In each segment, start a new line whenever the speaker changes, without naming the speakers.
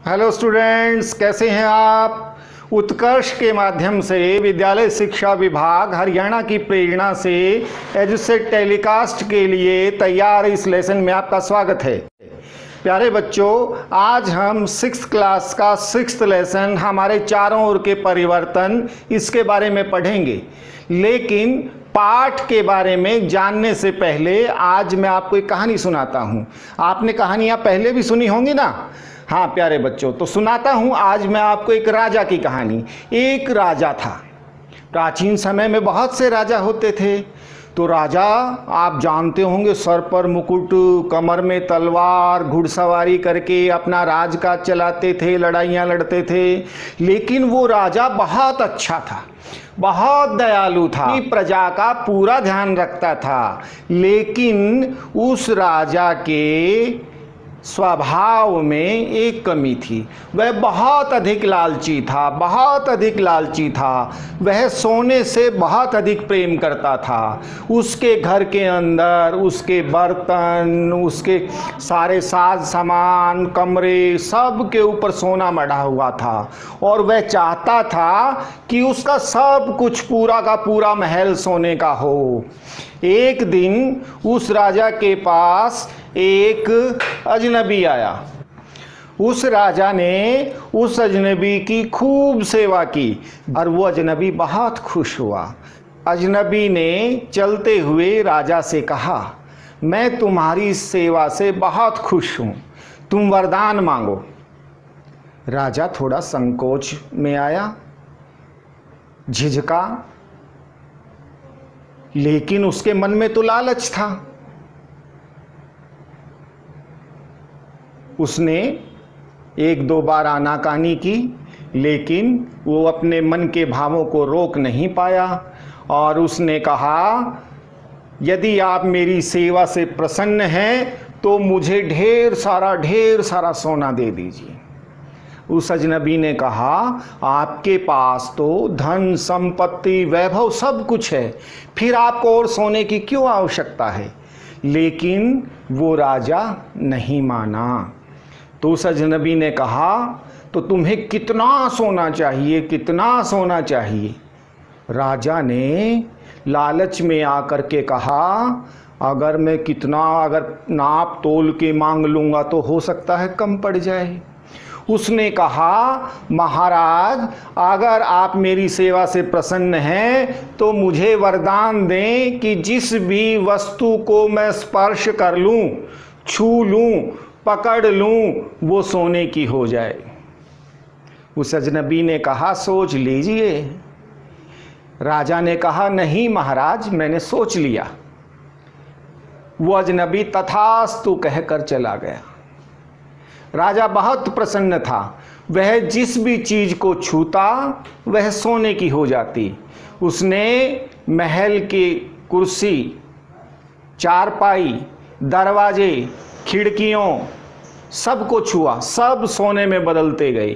Hello students, कैसे हैं आप। उत्कर्ष के माध्यम से विद्यालय शिक्षा विभाग हरियाणा की प्रेरणा से एजुसेट टेलीकास्ट के लिए तैयार इस लेसन में आपका स्वागत है। प्यारे बच्चों, आज हम 6th क्लास का 6th लेसन हमारे चारों ओर के परिवर्तन इसके बारे में पढ़ेंगे। लेकिन पाठ के बारे में जानने से पहले आज मैं आपको एक कहानी सुनाता हूँ। आपने कहानियाँ पहले भी सुनी होंगी ना। हाँ प्यारे बच्चों, तो सुनाता हूँ आज मैं आपको एक राजा की कहानी। एक राजा था। प्राचीन समय में बहुत से राजा होते थे। तो राजा आप जानते होंगे, सर पर मुकुट, कमर में तलवार, घुड़सवारी करके अपना राजकाज चलाते थे, लड़ाइयाँ लड़ते थे। लेकिन वो राजा बहुत अच्छा था, बहुत दयालु था, प्रजा का पूरा ध्यान रखता था। लेकिन उस राजा के स्वभाव में एक कमी थी। वह बहुत अधिक लालची था, बहुत अधिक लालची था। वह सोने से बहुत अधिक प्रेम करता था। उसके घर के अंदर उसके बर्तन, उसके सारे साज सामान, कमरे, सब के ऊपर सोना मढ़ा हुआ था। और वह चाहता था कि उसका सब कुछ, पूरा का पूरा महल सोने का हो। एक दिन उस राजा के पास एक अजनबी आया। उस राजा ने उस अजनबी की खूब सेवा की और वो अजनबी बहुत खुश हुआ। अजनबी ने चलते हुए राजा से कहा, मैं तुम्हारी सेवा से बहुत खुश हूँ, तुम वरदान मांगो। राजा थोड़ा संकोच में आया, झिझका, लेकिन उसके मन में तो लालच था। उसने एक दो बार आनाकानी की, लेकिन वो अपने मन के भावों को रोक नहीं पाया और उसने कहा, यदि आप मेरी सेवा से प्रसन्न हैं तो मुझे ढेर सारा सोना दे दीजिए। उस अजनबी ने कहा, आपके पास तो धन संपत्ति वैभव सब कुछ है, फिर आपको और सोने की क्यों आवश्यकता है। लेकिन वो राजा नहीं माना। तो उस अजनबी ने कहा, तो तुम्हें कितना सोना चाहिए, कितना सोना चाहिए। राजा ने लालच में आकर के कहा, अगर मैं अगर नाप तोल के मांग लूँगा तो हो सकता है कम पड़ जाए। उसने कहा, महाराज, अगर आप मेरी सेवा से प्रसन्न हैं तो मुझे वरदान दें कि जिस भी वस्तु को मैं स्पर्श कर लूं, छू लूं, पकड़ लूं, वो सोने की हो जाए। उस अजनबी ने कहा, सोच लीजिए। राजा ने कहा, नहीं महाराज, मैंने सोच लिया। वो अजनबी तथास्तु कहकर चला गया। राजा बहुत प्रसन्न था। वह जिस भी चीज को छूता वह सोने की हो जाती। उसने महल की कुर्सी, चारपाई, दरवाजे, खिड़कियों, सबको छुआ, सब सोने में बदलते गए।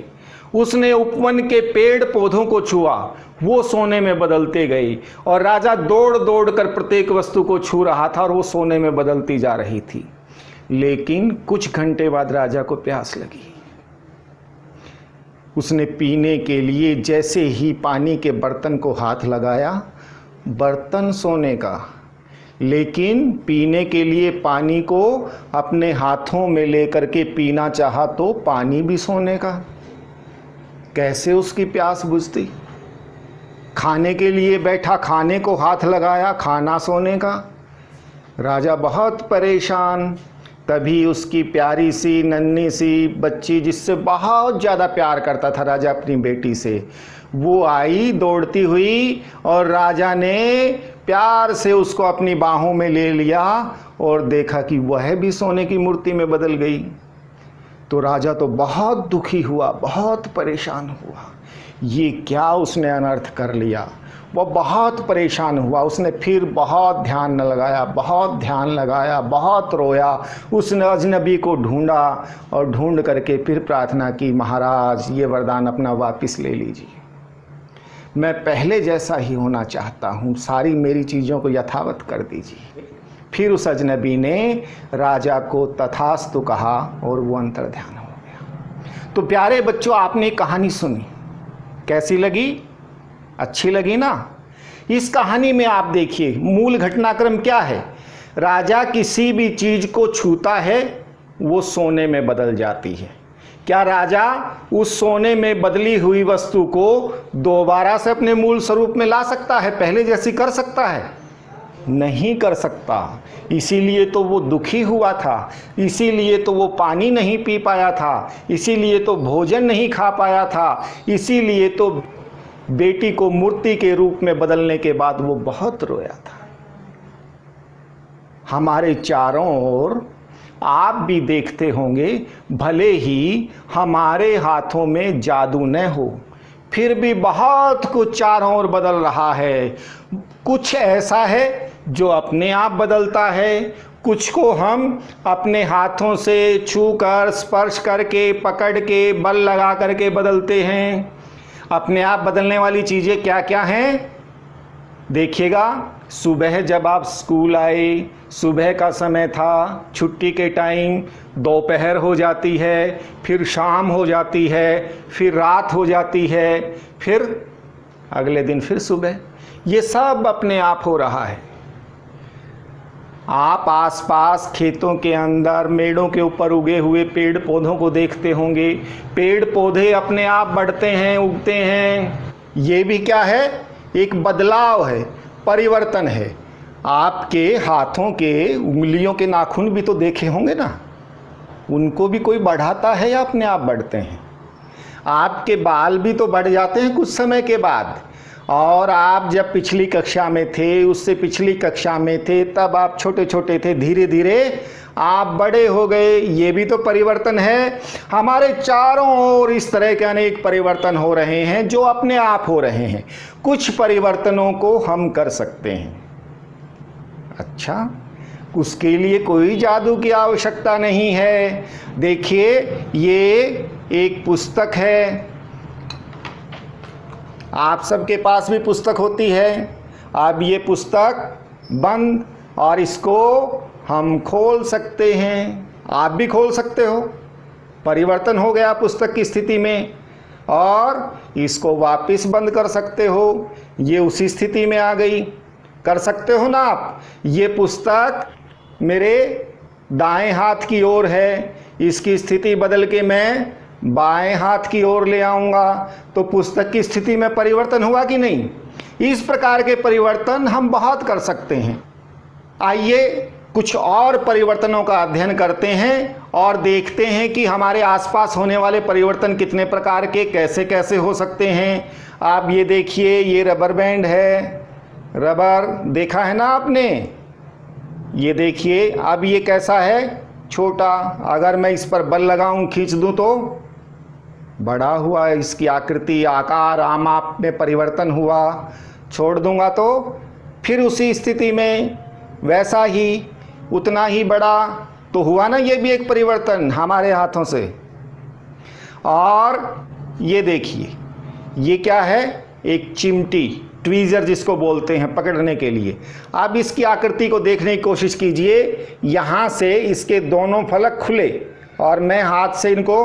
उसने उपवन के पेड़ पौधों को छुआ, वो सोने में बदलते गए। और राजा दौड़ दौड़ कर प्रत्येक वस्तु को छू रहा था और वो सोने में बदलती जा रही थी। लेकिन कुछ घंटे बाद राजा को प्यास लगी। उसने पीने के लिए जैसे ही पानी के बर्तन को हाथ लगाया, बर्तन सोने का, लेकिन पीने के लिए पानी को अपने हाथों में लेकर के पीना चाहा तो पानी भी सोने का। कैसे उसकी प्यास बुझती। खाने के लिए बैठा, खाने को हाथ लगाया, खाना सोने का। राजा बहुत परेशान। तभी उसकी प्यारी सी नन्ही सी बच्ची, जिससे बहुत ज़्यादा प्यार करता था राजा अपनी बेटी से, वो आई दौड़ती हुई और राजा ने प्यार से उसको अपनी बाहों में ले लिया और देखा कि वह भी सोने की मूर्ति में बदल गई। तो राजा तो बहुत दुखी हुआ, बहुत परेशान हुआ। ये क्या उसने अनर्थ कर लिया। वह बहुत परेशान हुआ। उसने फिर बहुत ध्यान लगाया, बहुत ध्यान लगाया, बहुत रोया। उसने अजनबी को ढूंढा और ढूंढ करके फिर प्रार्थना की, महाराज ये वरदान अपना वापस ले लीजिए, मैं पहले जैसा ही होना चाहता हूँ, सारी मेरी चीज़ों को यथावत कर दीजिए। फिर उस अजनबी ने राजा को तथास्तु कहा और वो अंतर्ध्यान हो गया। तो प्यारे बच्चों, आपने कहानी सुनी, कैसी लगी? अच्छी लगी ना? इस कहानी में आप देखिए मूल घटनाक्रम क्या है। राजा किसी भी चीज को छूता है वो सोने में बदल जाती है। क्या राजा उस सोने में बदली हुई वस्तु को दोबारा से अपने मूल स्वरूप में ला सकता है? पहले जैसी कर सकता है? नहीं कर सकता। इसीलिए तो वो दुखी हुआ था, इसीलिए तो वो पानी नहीं पी पाया था, इसीलिए तो भोजन नहीं खा पाया था, इसीलिए तो बेटी को मूर्ति के रूप में बदलने के बाद वो बहुत रोया था। हमारे चारों ओर आप भी देखते होंगे, भले ही हमारे हाथों में जादू न हो, फिर भी बहुत कुछ चारों ओर बदल रहा है। कुछ ऐसा है जो अपने आप बदलता है, कुछ को हम अपने हाथों से छूकर, स्पर्श करके, पकड़ के, बल लगा करके बदलते हैं। अपने आप बदलने वाली चीज़ें क्या क्या हैं? देखिएगा, सुबह जब आप स्कूल आए, सुबह का समय था, छुट्टी के टाइम दोपहर हो जाती है, फिर शाम हो जाती है, फिर रात हो जाती है, फिर अगले दिन फिर सुबह। ये सब अपने आप हो रहा है। आप आसपास खेतों के अंदर, मेड़ों के ऊपर उगे हुए पेड़ पौधों को देखते होंगे। पेड़ पौधे अपने आप बढ़ते हैं, उगते हैं। ये भी क्या है? एक बदलाव है, परिवर्तन है। आपके हाथों के उंगलियों के नाखून भी तो देखे होंगे ना, उनको भी कोई बढ़ाता है या अपने आप बढ़ते हैं? आपके बाल भी तो बढ़ जाते हैं कुछ समय के बाद। और आप जब पिछली कक्षा में थे, उससे पिछली कक्षा में थे, तब आप छोटे छोटे थे, धीरे धीरे आप बड़े हो गए। ये भी तो परिवर्तन है। हमारे चारों ओर इस तरह के अनेक परिवर्तन हो रहे हैं जो अपने आप हो रहे हैं। कुछ परिवर्तनों को हम कर सकते हैं। अच्छा, उसके लिए कोई जादू की आवश्यकता नहीं है। देखिए, ये एक पुस्तक है। आप सबके पास भी पुस्तक होती है। अब ये पुस्तक बंद, और इसको हम खोल सकते हैं। आप भी खोल सकते हो। परिवर्तन हो गया पुस्तक की स्थिति में, और इसको वापस बंद कर सकते हो। ये उसी स्थिति में आ गई। कर सकते हो ना आप? ये पुस्तक मेरे दाएं हाथ की ओर है, इसकी स्थिति बदल के मैं बाएं हाथ की ओर ले आऊंगा, तो पुस्तक की स्थिति में परिवर्तन हुआ कि नहीं? इस प्रकार के परिवर्तन हम बहुत कर सकते हैं। आइए कुछ और परिवर्तनों का अध्ययन करते हैं और देखते हैं कि हमारे आसपास होने वाले परिवर्तन कितने प्रकार के, कैसे कैसे हो सकते हैं। आप ये देखिए, ये रबर बैंड है। रबर देखा है ना आपने? ये देखिए, अब ये कैसा है? छोटा। अगर मैं इस पर बल लगाऊं, खींच दूं तो बड़ा हुआ। इसकी आकृति, आकार, आमाप में परिवर्तन हुआ। छोड़ दूंगा तो फिर उसी स्थिति में वैसा ही, उतना ही बड़ा। तो हुआ ना, ये भी एक परिवर्तन हमारे हाथों से। और ये देखिए, ये क्या है? एक चिमटी, ट्वीज़र जिसको बोलते हैं, पकड़ने के लिए। अब इसकी आकृति को देखने की कोशिश कीजिए। यहाँ से इसके दोनों फलक खुले और मैं हाथ से इनको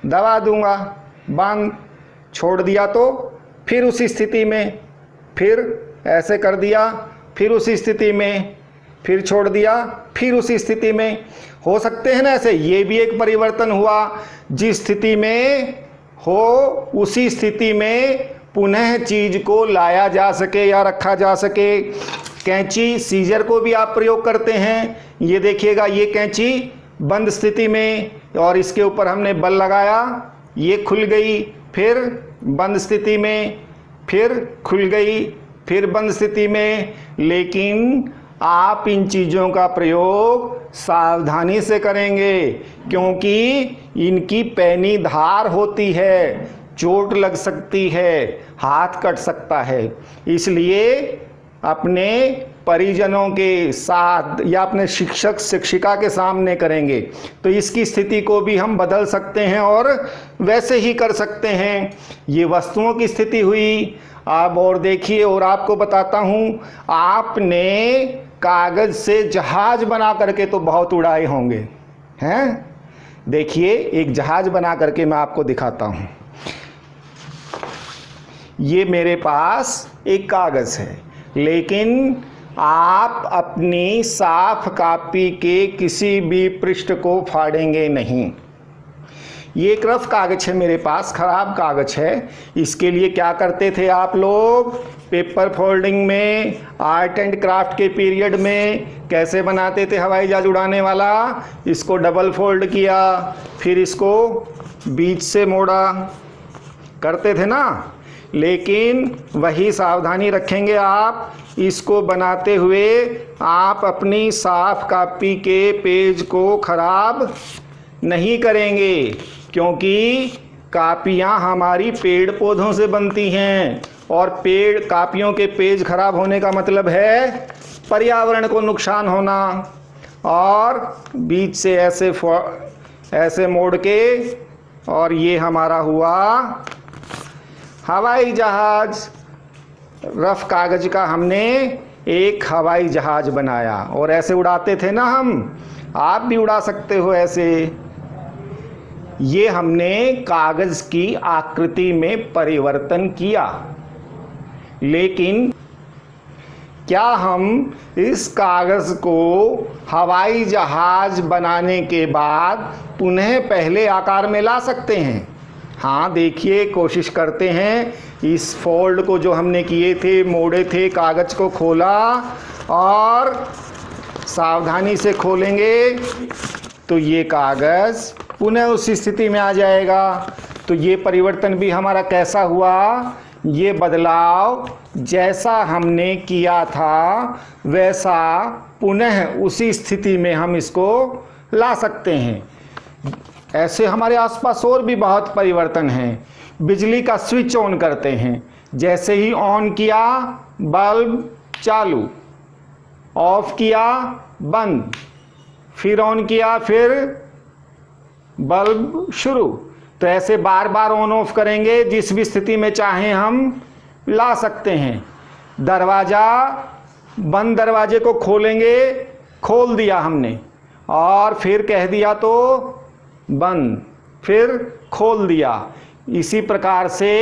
दबा दूंगा। बंद। छोड़ दिया तो फिर उसी स्थिति में, फिर ऐसे कर दिया, फिर उसी स्थिति में, फिर छोड़ दिया, फिर उसी स्थिति में। हो सकते हैं ना ऐसे? ये भी एक परिवर्तन हुआ। जिस स्थिति में हो उसी स्थिति में पुनः चीज को लाया जा सके या रखा जा सके। कैंची, सीजर को भी आप प्रयोग करते हैं। ये देखिएगा, ये कैंची बंद स्थिति में, और इसके ऊपर हमने बल लगाया, ये खुल गई, फिर बंद स्थिति में, फिर खुल गई, फिर बंद स्थिति में। लेकिन आप इन चीज़ों का प्रयोग सावधानी से करेंगे, क्योंकि इनकी पैनी धार होती है, चोट लग सकती है, हाथ कट सकता है। इसलिए अपने परिजनों के साथ या अपने शिक्षक शिक्षिका के सामने करेंगे तो इसकी स्थिति को भी हम बदल सकते हैं और वैसे ही कर सकते हैं। ये वस्तुओं की स्थिति हुई। अब और देखिए, और आपको बताता हूँ, आपने कागज से जहाज बना करके तो बहुत उड़ाए होंगे, हैं? देखिए एक जहाज बना करके मैं आपको दिखाता हूँ। ये मेरे पास एक कागज़ है, लेकिन आप अपनी साफ कॉपी के किसी भी पृष्ठ को फाड़ेंगे नहीं। ये एक रफ कागज़ है मेरे पास, ख़राब कागज़ है। इसके लिए क्या करते थे आप लोग? पेपर फोल्डिंग में, आर्ट एंड क्राफ्ट के पीरियड में कैसे बनाते थे हवाई जहाज उड़ाने वाला? इसको डबल फोल्ड किया, फिर इसको बीच से मोड़ा, करते थे ना। लेकिन वही सावधानी रखेंगे आप, इसको बनाते हुए आप अपनी साफ कॉपी के पेज को ख़राब नहीं करेंगे, क्योंकि कापियाँ हमारी पेड़ पौधों से बनती हैं और पेड़ कापियों के पेज खराब होने का मतलब है पर्यावरण को नुकसान होना। और बीच से ऐसे मोड़ के, और ये हमारा हुआ हवाई जहाज। रफ कागज का हमने एक हवाई जहाज बनाया और ऐसे उड़ाते थे ना हम। आप भी उड़ा सकते हो ऐसे। ये हमने कागज की आकृति में परिवर्तन किया, लेकिन क्या हम इस कागज को हवाई जहाज बनाने के बाद पुनः पहले आकार में ला सकते हैं? हाँ, देखिए कोशिश करते हैं। इस फोल्ड को जो हमने किए थे, मोड़े थे, कागज को खोला और सावधानी से खोलेंगे तो ये कागज पुनः उस स्थिति में आ जाएगा। तो ये परिवर्तन भी हमारा कैसा हुआ? ये बदलाव जैसा हमने किया था वैसा पुनः उसी स्थिति में हम इसको ला सकते हैं। ऐसे हमारे आसपास और भी बहुत परिवर्तन हैं। बिजली का स्विच ऑन करते हैं, जैसे ही ऑन किया बल्ब चालू, ऑफ किया बंद, फिर ऑन किया फिर बल्ब शुरू। तो ऐसे बार बार ऑन ऑफ करेंगे, जिस भी स्थिति में चाहें हम ला सकते हैं। दरवाज़ा बंद, दरवाजे को खोलेंगे, खोल दिया हमने और फिर कह दिया तो बंद, फिर खोल दिया। इसी प्रकार से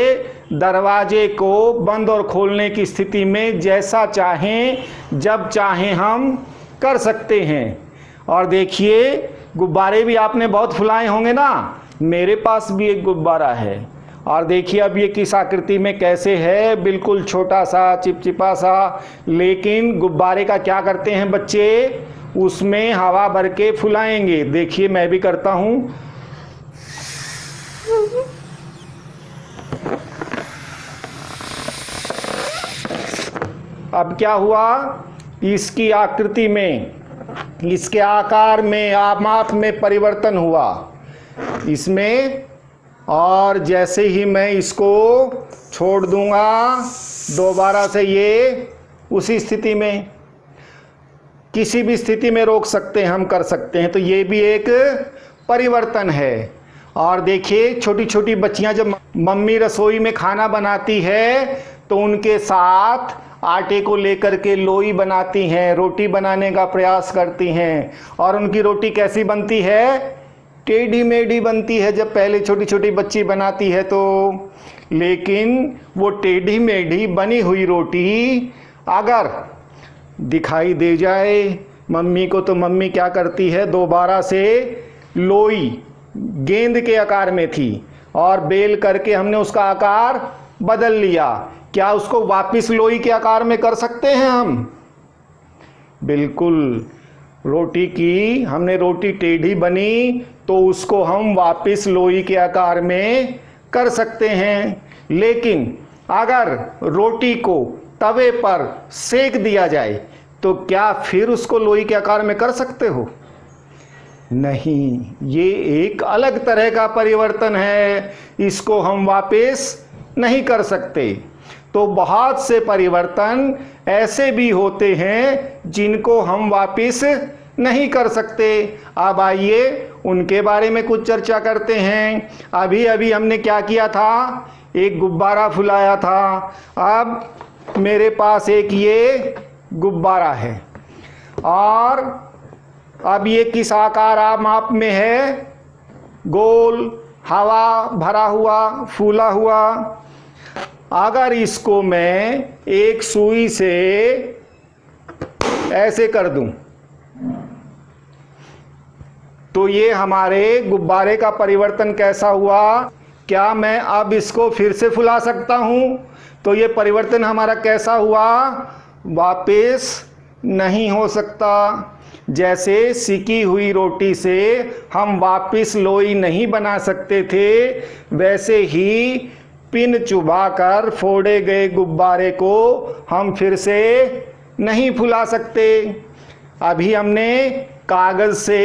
दरवाजे को बंद और खोलने की स्थिति में जैसा चाहें जब चाहें हम कर सकते हैं। और देखिए गुब्बारे भी आपने बहुत फुलाए होंगे ना। मेरे पास भी एक गुब्बारा है और देखिए अब ये किस आकृति में कैसे है, बिल्कुल छोटा सा चिपचिपा सा। लेकिन गुब्बारे का क्या करते हैं बच्चे? उसमें हवा भर के फुलाएंगे। देखिए मैं भी करता हूँ। अब क्या हुआ? इसकी आकृति में, इसके आकार में, माप में परिवर्तन हुआ इसमें। और जैसे ही मैं इसको छोड़ दूंगा दोबारा से ये उसी स्थिति में, किसी भी स्थिति में रोक सकते हैं हम, कर सकते हैं। तो ये भी एक परिवर्तन है। और देखिए छोटी छोटी बच्चियां जब मम्मी रसोई में खाना बनाती है तो उनके साथ आटे को लेकर के लोई बनाती हैं, रोटी बनाने का प्रयास करती हैं। और उनकी रोटी कैसी बनती है? टेढ़ी मेढ़ी बनती है जब पहले छोटी छोटी बच्ची बनाती है तो। लेकिन वो टेढ़ी मेढ़ी बनी हुई रोटी अगर दिखाई दे जाए मम्मी को, तो मम्मी क्या करती है? दोबारा से लोई गेंद के आकार में थी और बेल करके हमने उसका आकार बदल लिया। क्या उसको वापस लोई के आकार में कर सकते हैं हम? बिल्कुल। रोटी की हमने रोटी टेढ़ी बनी तो उसको हम वापस लोई के आकार में कर सकते हैं। लेकिन अगर रोटी को तवे पर सेक दिया जाए तो क्या फिर उसको लोई के आकार में कर सकते हो? नहीं, ये एक अलग तरह का परिवर्तन है, इसको हम वापस नहीं कर सकते। तो बहुत से परिवर्तन ऐसे भी होते हैं जिनको हम वापस नहीं कर सकते। अब आइए उनके बारे में कुछ चर्चा करते हैं। अभी अभी हमने क्या किया था? एक गुब्बारा फुलाया था। अब मेरे पास एक ये गुब्बारा है और अब ये किस आकार माप में है? गोल, हवा भरा हुआ, फूला हुआ। अगर इसको मैं एक सुई से ऐसे कर दूं तो ये हमारे गुब्बारे का परिवर्तन कैसा हुआ? क्या मैं अब इसको फिर से फुला सकता हूं? तो ये परिवर्तन हमारा कैसा हुआ? वापस नहीं हो सकता। जैसे सिकी हुई रोटी से हम वापस लोई नहीं बना सकते थे, वैसे ही पिन चुभाकर फोड़े गए गुब्बारे को हम फिर से नहीं फुला सकते। अभी हमने कागज से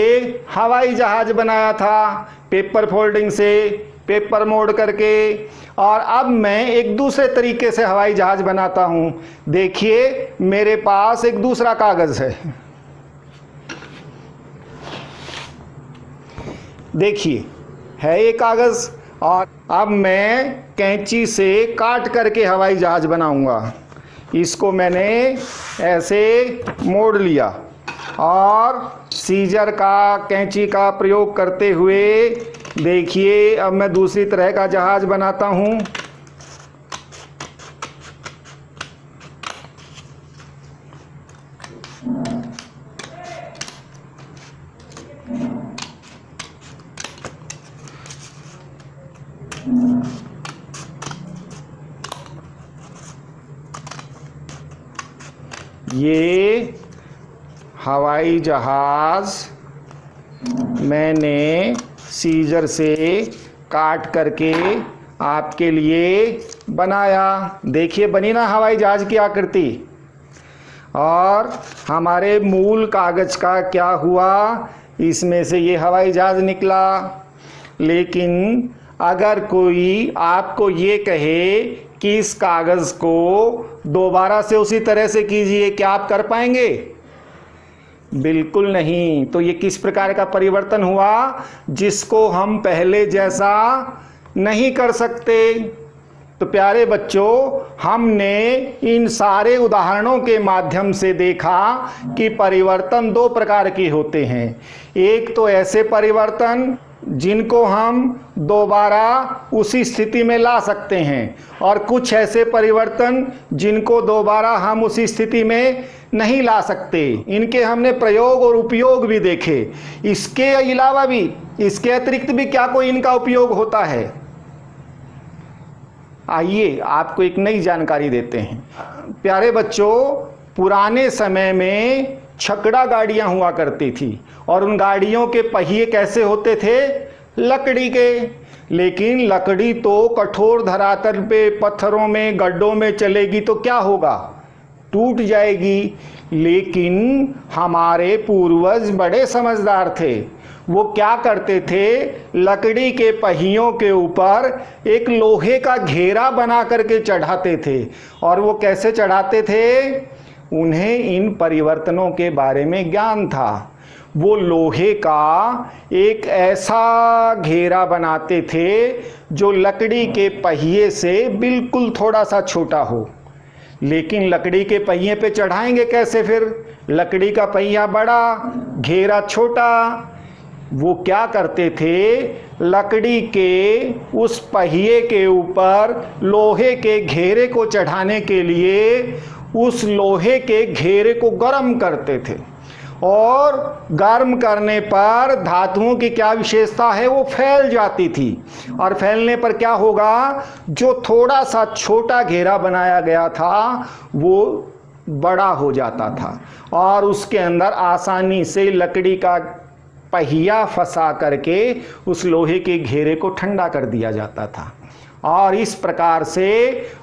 हवाई जहाज बनाया था, पेपर फोल्डिंग से, पेपर मोड़ करके, और अब मैं एक दूसरे तरीके से हवाई जहाज बनाता हूं। देखिए मेरे पास एक दूसरा कागज है, देखिए है ये कागज, और अब मैं कैंची से काट करके हवाई जहाज बनाऊंगा। इसको मैंने ऐसे मोड़ लिया और सीजर का, कैंची का प्रयोग करते हुए देखिए अब मैं दूसरी तरह का जहाज बनाता हूं। ये हवाई जहाज मैंने सीजर से काट करके आपके लिए बनाया। देखिए बनी ना हवाई जहाज की आकृति। और हमारे मूल कागज का क्या हुआ? इसमें से ये हवाई जहाज निकला। लेकिन अगर कोई आपको ये कहे कि इस कागज को दोबारा से उसी तरह से कीजिए, क्या आप कर पाएंगे? बिल्कुल नहीं। तो ये किस प्रकार का परिवर्तन हुआ जिसको हम पहले जैसा नहीं कर सकते? तो प्यारे बच्चों, हमने इन सारे उदाहरणों के माध्यम से देखा कि परिवर्तन दो प्रकार के होते हैं। एक तो ऐसे परिवर्तन जिनको हम दोबारा उसी स्थिति में ला सकते हैं, और कुछ ऐसे परिवर्तन जिनको दोबारा हम उसी स्थिति में नहीं ला सकते। इनके हमने प्रयोग और उपयोग भी देखे। इसके अलावा भी, इसके अतिरिक्त भी क्या कोई इनका उपयोग होता है? आइए आपको एक नई जानकारी देते हैं। प्यारे बच्चों, पुराने समय में छकड़ा गाड़ियां हुआ करती थी, और उन गाड़ियों के पहिए कैसे होते थे? लकड़ी के। लेकिन लकड़ी तो कठोर धरातल पे, पत्थरों में, गड्ढों में चलेगी तो क्या होगा? टूट जाएगी। लेकिन हमारे पूर्वज बड़े समझदार थे। वो क्या करते थे? लकड़ी के पहियों के ऊपर एक लोहे का घेरा बना करके चढ़ाते थे। और वो कैसे चढ़ाते थे? उन्हें इन परिवर्तनों के बारे में ज्ञान था। वो लोहे का एक ऐसा घेरा बनाते थे जो लकड़ी के पहिए से बिल्कुल थोड़ा सा छोटा हो। लेकिन लकड़ी के पहिए पे चढ़ाएंगे कैसे फिर? लकड़ी का पहिया बड़ा, घेरा छोटा। वो क्या करते थे? लकड़ी के उस पहिए के ऊपर लोहे के घेरे को चढ़ाने के लिए उस लोहे के घेरे को गर्म करते थे, और गर्म करने पर धातुओं की क्या विशेषता है? वो फैल जाती थी। और फैलने पर क्या होगा? जो थोड़ा सा छोटा घेरा बनाया गया था वो बड़ा हो जाता था, और उसके अंदर आसानी से लकड़ी का पहिया फंसा करके उस लोहे के घेरे को ठंडा कर दिया जाता था। और इस प्रकार से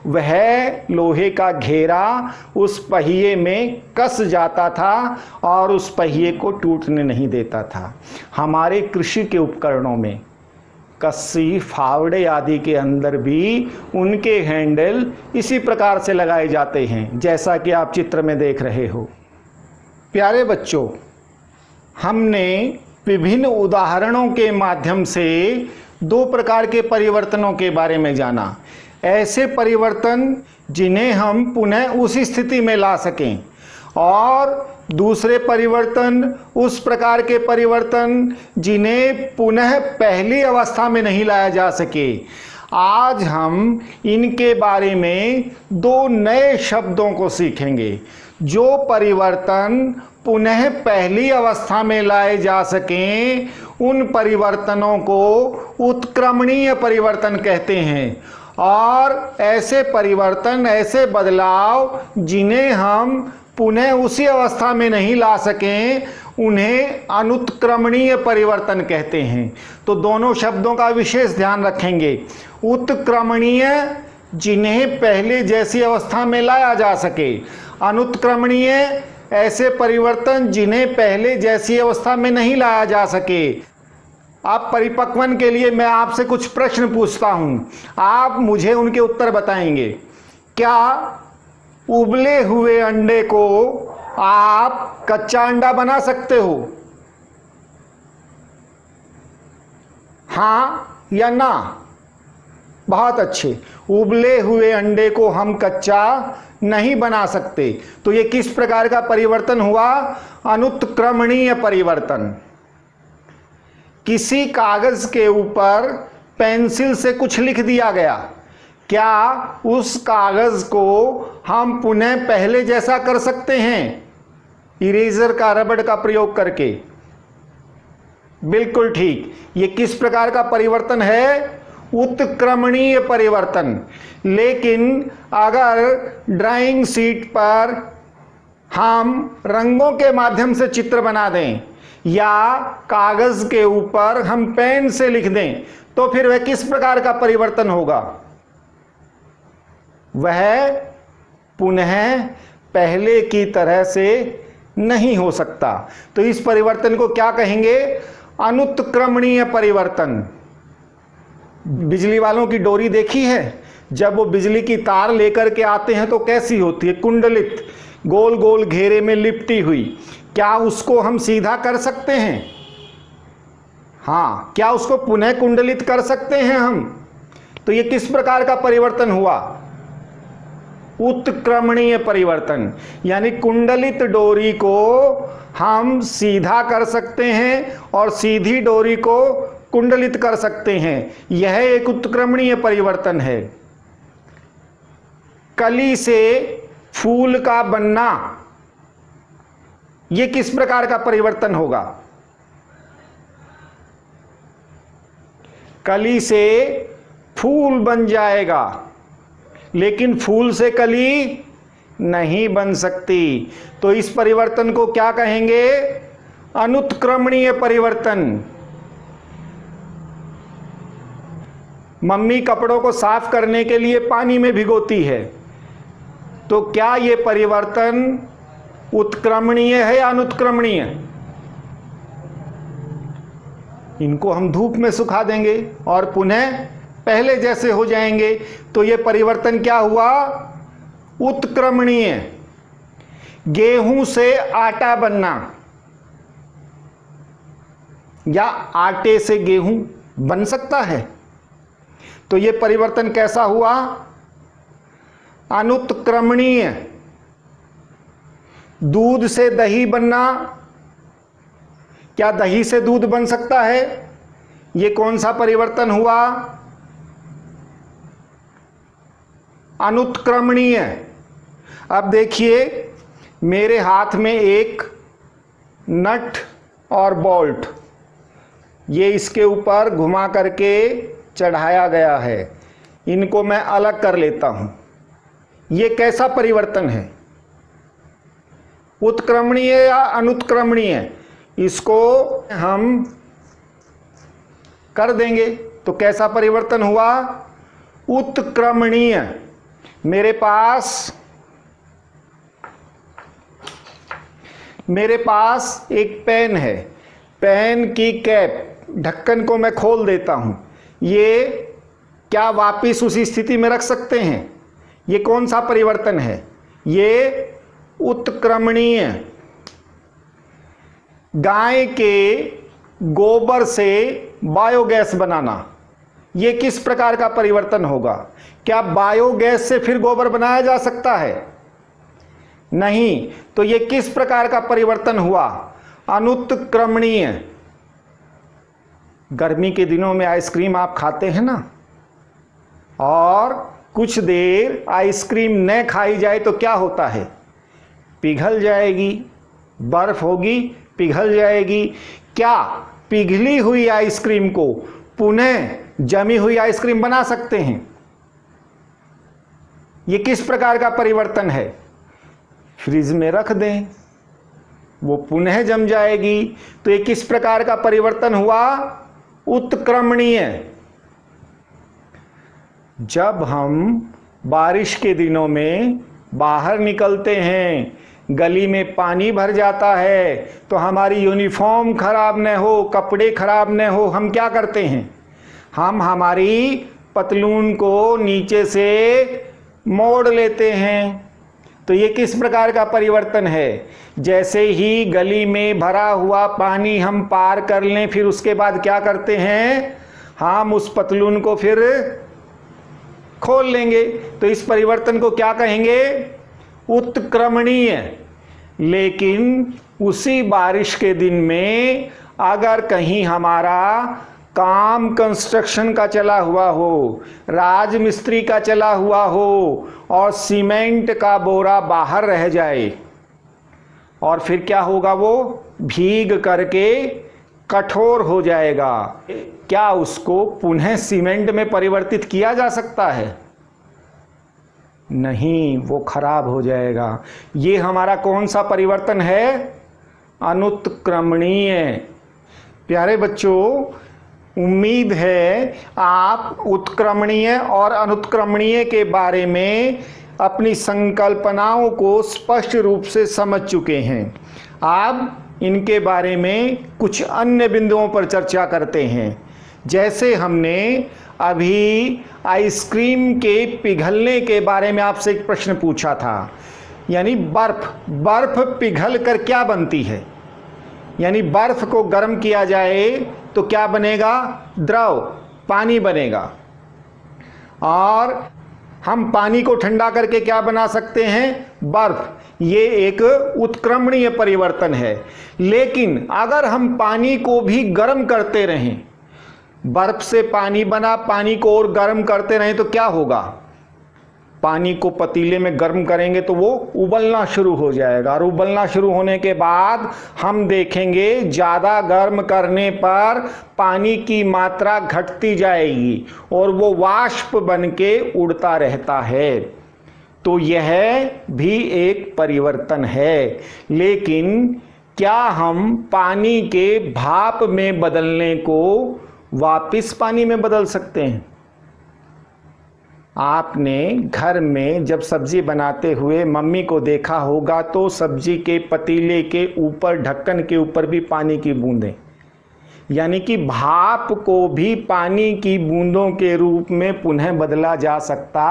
वह लोहे का घेरा उस पहिए में कस जाता था और उस पहिए को टूटने नहीं देता था। हमारे कृषि के उपकरणों में, कस्सी, फावड़े आदि के अंदर भी उनके हैंडल इसी प्रकार से लगाए जाते हैं, जैसा कि आप चित्र में देख रहे हो। प्यारे बच्चों, हमने विभिन्न उदाहरणों के माध्यम से दो प्रकार के परिवर्तनों के बारे में जाना। ऐसे परिवर्तन जिन्हें हम पुनः उसी स्थिति में ला सकें, और दूसरे परिवर्तन उस प्रकार के परिवर्तन जिन्हें पुनः पहली अवस्था में नहीं लाया जा सके। आज हम इनके बारे में दो नए शब्दों को सीखेंगे। जो परिवर्तन पुनः पहली अवस्था में लाए जा सकें उन परिवर्तनों को उत्क्रमणीय परिवर्तन कहते हैं, और ऐसे परिवर्तन, ऐसे बदलाव जिन्हें हम पुनः उसी अवस्था में नहीं ला सकें उन्हें अनुत्क्रमणीय परिवर्तन कहते हैं। तो दोनों शब्दों का विशेष ध्यान रखेंगे। उत्क्रमणीय जिन्हें पहले जैसी अवस्था में लाया जा सके, अनुत्क्रमणीय ऐसे परिवर्तन जिन्हें पहले जैसी अवस्था में नहीं लाया जा सके। अब परिपक्वन के लिए मैं आपसे कुछ प्रश्न पूछता हूं, आप मुझे उनके उत्तर बताएंगे। क्या उबले हुए अंडे को आप कच्चा अंडा बना सकते हो? हाँ या ना? बहुत अच्छे। उबले हुए अंडे को हम कच्चा नहीं बना सकते। तो ये किस प्रकार का परिवर्तन हुआ? अनुत्क्रमणीय परिवर्तन। किसी कागज के ऊपर पेंसिल से कुछ लिख दिया गया, क्या उस कागज को हम पुनः पहले जैसा कर सकते हैं इरेजर का, रबड़ का प्रयोग करके? बिल्कुल ठीक। ये किस प्रकार का परिवर्तन है? उत्क्रमणीय परिवर्तन। लेकिन अगर ड्राइंग शीट पर हम रंगों के माध्यम से चित्र बना दें या कागज के ऊपर हम पेन से लिख दें तो फिर वह किस प्रकार का परिवर्तन होगा? वह पुनः पहले की तरह से नहीं हो सकता। तो इस परिवर्तन को क्या कहेंगे? अनुत्क्रमणीय परिवर्तन। बिजली वालों की डोरी देखी है? जब वो बिजली की तार लेकर के आते हैं तो कैसी होती है? कुंडलित, गोल गोल घेरे में लिपटी हुई। क्या उसको हम सीधा कर सकते हैं? हाँ। क्या उसको पुनः कुंडलित कर सकते हैं हम? तो ये किस प्रकार का परिवर्तन हुआ? उत्क्रमणीय परिवर्तन। यानी कुंडलित डोरी को हम सीधा कर सकते हैं और सीधी डोरी को कुंडलित कर सकते हैं। यह एक उत्क्रमणीय परिवर्तन है। कली से फूल का बनना, यह किस प्रकार का परिवर्तन होगा? कली से फूल बन जाएगा, लेकिन फूल से कली नहीं बन सकती। तो इस परिवर्तन को क्या कहेंगे? अनुत्क्रमणीय परिवर्तन। मम्मी कपड़ों को साफ करने के लिए पानी में भिगोती है, तो क्या यह परिवर्तन उत्क्रमणीय है या अनुत्क्रमणीय? इनको हम धूप में सुखा देंगे और पुनः पहले जैसे हो जाएंगे। तो यह परिवर्तन क्या हुआ? उत्क्रमणीय। गेहूं से आटा बनना या आटे से गेहूं बन सकता है, तो यह परिवर्तन कैसा हुआ? अनुत्क्रमणीय। दूध से दही बनना, क्या दही से दूध बन सकता है? यह कौन सा परिवर्तन हुआ? अनुत्क्रमणीय। अब देखिए, मेरे हाथ में एक नट और बोल्ट, ये इसके ऊपर घुमा करके चढ़ाया गया है। इनको मैं अलग कर लेता हूं। ये कैसा परिवर्तन है? उत्क्रमणीय या अनुत्क्रमणीय? इसको हम कर देंगे तो कैसा परिवर्तन हुआ? उत्क्रमणीय। मेरे पास एक पेन है। पेन की कैप, ढक्कन को मैं खोल देता हूं। ये क्या वापिस उसी स्थिति में रख सकते हैं? ये कौन सा परिवर्तन है? ये उत्क्रमणीय। गाय के गोबर से बायोगैस बनाना, ये किस प्रकार का परिवर्तन होगा? क्या बायोगैस से फिर गोबर बनाया जा सकता है? नहीं। तो ये किस प्रकार का परिवर्तन हुआ? अनुत्क्रमणीय। गर्मी के दिनों में आइसक्रीम आप खाते हैं ना, और कुछ देर आइसक्रीम न खाई जाए तो क्या होता है? पिघल जाएगी, बर्फ होगी, पिघल जाएगी। क्या पिघली हुई आइसक्रीम को पुनः जमी हुई आइसक्रीम बना सकते हैं? ये किस प्रकार का परिवर्तन है? फ्रिज में रख दें, वो पुनः जम जाएगी। तो ये किस प्रकार का परिवर्तन हुआ? उत्क्रमणीय। जब हम बारिश के दिनों में बाहर निकलते हैं, गली में पानी भर जाता है, तो हमारी यूनिफॉर्म खराब न हो, कपड़े खराब न हो, हम क्या करते हैं? हम हमारी पतलून को नीचे से मोड़ लेते हैं। तो ये किस प्रकार का परिवर्तन है? जैसे ही गली में भरा हुआ पानी हम पार कर लें, फिर उसके बाद क्या करते हैं? हम उस पतलून को फिर खोल लेंगे। तो इस परिवर्तन को क्या कहेंगे? उत्क्रमणीय। लेकिन उसी बारिश के दिन में अगर कहीं हमारा काम कंस्ट्रक्शन का चला हुआ हो, राजमिस्त्री का चला हुआ हो, और सीमेंट का बोरा बाहर रह जाए, और फिर क्या होगा? वो भीग करके कठोर हो जाएगा। क्या उसको पुनः सीमेंट में परिवर्तित किया जा सकता है? नहीं, वो खराब हो जाएगा। ये हमारा कौन सा परिवर्तन है? अनुत्क्रमणीय। प्यारे बच्चों, उम्मीद है आप उत्क्रमणीय और अनुत्क्रमणीय के बारे में अपनी संकल्पनाओं को स्पष्ट रूप से समझ चुके हैं। अब इनके बारे में कुछ अन्य बिंदुओं पर चर्चा करते हैं। जैसे हमने अभी आइसक्रीम के पिघलने के बारे में आपसे एक प्रश्न पूछा था, यानी बर्फ पिघल कर क्या बनती है? यानी बर्फ को गर्म किया जाए तो क्या बनेगा? द्रव, पानी बनेगा। और हम पानी को ठंडा करके क्या बना सकते हैं? बर्फ। ये एक उत्क्रमणीय परिवर्तन है। लेकिन अगर हम पानी को भी गर्म करते रहें, बर्फ से पानी बना, पानी को और गर्म करते रहें, तो क्या होगा? पानी को पतीले में गर्म करेंगे तो वो उबलना शुरू हो जाएगा, और उबलना शुरू होने के बाद हम देखेंगे ज़्यादा गर्म करने पर पानी की मात्रा घटती जाएगी और वो वाष्प बन के उड़ता रहता है। तो यह भी एक परिवर्तन है। लेकिन क्या हम पानी के भाप में बदलने को वापस पानी में बदल सकते हैं? आपने घर में जब सब्जी बनाते हुए मम्मी को देखा होगा तो सब्जी के पतीले के ऊपर, ढक्कन के ऊपर भी पानी की बूंदें, यानी कि भाप को भी पानी की बूंदों के रूप में पुनः बदला जा सकता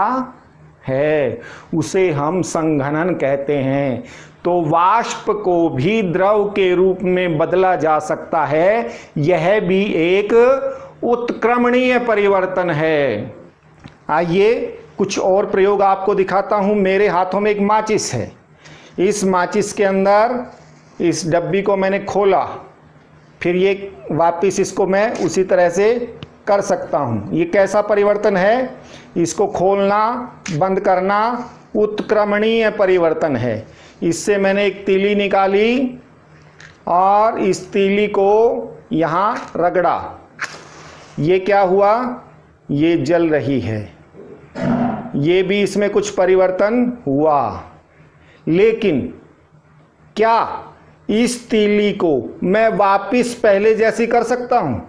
है। उसे हम संघनन कहते हैं। तो वाष्प को भी द्रव के रूप में बदला जा सकता है। यह भी एक उत्क्रमणीय परिवर्तन है। आइए कुछ और प्रयोग आपको दिखाता हूं। मेरे हाथों में एक माचिस है। इस माचिस के अंदर इस डब्बी को मैंने खोला, फिर ये वापस इसको मैं उसी तरह से कर सकता हूं। ये कैसा परिवर्तन है? इसको खोलना, बंद करना उत्क्रमणीय परिवर्तन है। इससे मैंने एक तीली निकाली और इस तीली को यहाँ रगड़ा। ये क्या हुआ? ये जल रही है। ये भी इसमें कुछ परिवर्तन हुआ। लेकिन क्या इस तीली को मैं वापस पहले जैसी कर सकता हूं?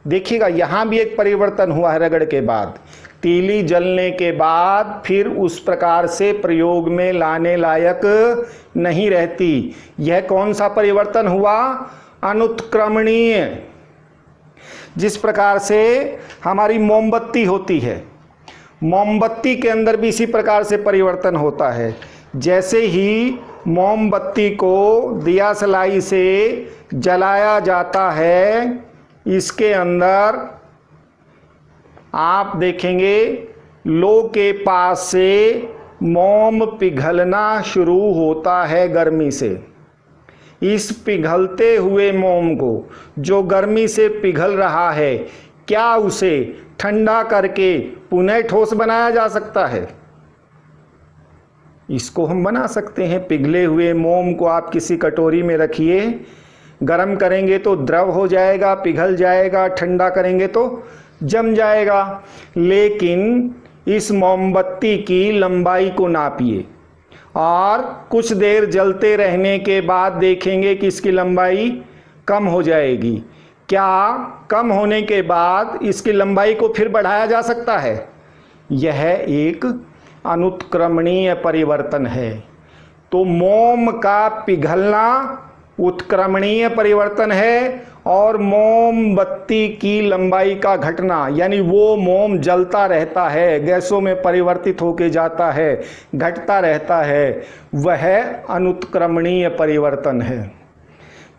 देखिएगा, यहां भी एक परिवर्तन हुआ है रगड़ के बाद। तीली जलने के बाद फिर उस प्रकार से प्रयोग में लाने लायक नहीं रहती। यह कौन सा परिवर्तन हुआ? अनुत्क्रमणीय। जिस प्रकार से हमारी मोमबत्ती होती है, मोमबत्ती के अंदर भी इसी प्रकार से परिवर्तन होता है। जैसे ही मोमबत्ती को दिया सलाई से जलाया जाता है, इसके अंदर आप देखेंगे लो के पास से मोम पिघलना शुरू होता है गर्मी से। इस पिघलते हुए मोम को, जो गर्मी से पिघल रहा है, क्या उसे ठंडा करके पुनः ठोस बनाया जा सकता है? इसको हम बना सकते हैं। पिघले हुए मोम को आप किसी कटोरी में रखिए, गर्म करेंगे तो द्रव हो जाएगा, पिघल जाएगा, ठंडा करेंगे तो जम जाएगा। लेकिन इस मोमबत्ती की लंबाई को नापिए और कुछ देर जलते रहने के बाद देखेंगे कि इसकी लंबाई कम हो जाएगी। क्या कम होने के बाद इसकी लंबाई को फिर बढ़ाया जा सकता है? यह एक अनुत्क्रमणीय परिवर्तन है। तो मोम का पिघलना उत्क्रमणीय परिवर्तन है और मोमबत्ती की लंबाई का घटना, यानी वो मोम जलता रहता है, गैसों में परिवर्तित होके जाता है, घटता रहता है, वह अनुत्क्रमणीय परिवर्तन है।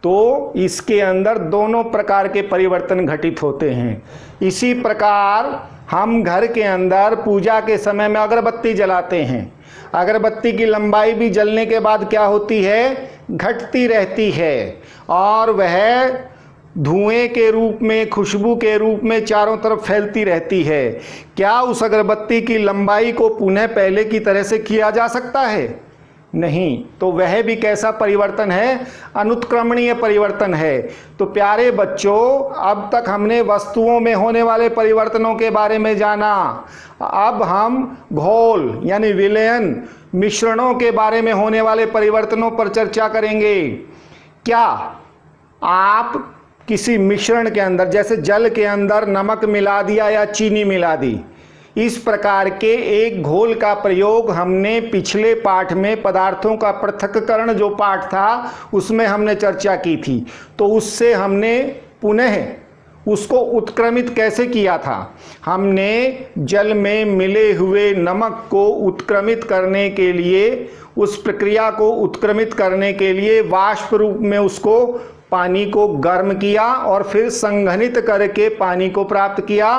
तो इसके अंदर दोनों प्रकार के परिवर्तन घटित होते हैं। इसी प्रकार हम घर के अंदर पूजा के समय में अगरबत्ती जलाते हैं। अगरबत्ती की लंबाई भी जलने के बाद क्या होती है? घटती रहती है और वह धुएं के रूप में, खुशबू के रूप में चारों तरफ फैलती रहती है। क्या उस अगरबत्ती की लंबाई को पुनः पहले की तरह से किया जा सकता है? नहीं। तो वह भी कैसा परिवर्तन है? अनुत्क्रमणीय परिवर्तन है। तो प्यारे बच्चों, अब तक हमने वस्तुओं में होने वाले परिवर्तनों के बारे में जाना। अब हम घोल यानी विलयन, मिश्रणों के बारे में होने वाले परिवर्तनों पर चर्चा करेंगे। क्या आप किसी मिश्रण के अंदर, जैसे जल के अंदर नमक मिला दिया या चीनी मिला दी, इस प्रकार के एक घोल का प्रयोग हमने पिछले पाठ में पदार्थों का पृथक्करण जो पाठ था उसमें हमने चर्चा की थी। तो उससे हमने पुनः उसको उत्क्रमित कैसे किया था? हमने जल में मिले हुए नमक को उत्क्रमित करने के लिए, उस प्रक्रिया को उत्क्रमित करने के लिए वाष्प रूप में उसको पानी को गर्म किया और फिर संघनित करके पानी को प्राप्त किया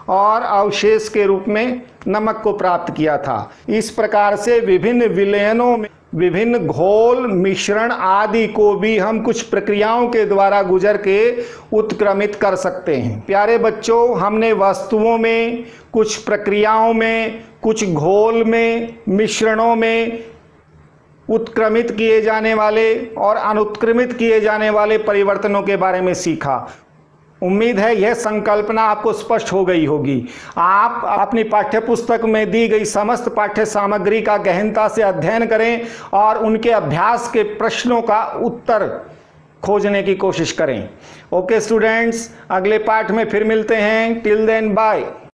और अवशेष के रूप में नमक को प्राप्त किया था। इस प्रकार से विभिन्न विलयनों में विभिन्न घोल, मिश्रण आदि को भी हम कुछ प्रक्रियाओं के द्वारा गुजर के उत्क्रमित कर सकते हैं। प्यारे बच्चों, हमने वस्तुओं में, कुछ प्रक्रियाओं में, कुछ घोल में, मिश्रणों में उत्क्रमित किए जाने वाले और अनुत्क्रमित किए जाने वाले परिवर्तनों के बारे में सीखा। उम्मीद है यह संकल्पना आपको स्पष्ट हो गई होगी। आप अपनी पाठ्यपुस्तक में दी गई समस्त पाठ्य सामग्री का गहनता से अध्ययन करें और उनके अभ्यास के प्रश्नों का उत्तर खोजने की कोशिश करें। ओके स्टूडेंट्स, अगले पाठ में फिर मिलते हैं। Till then bye.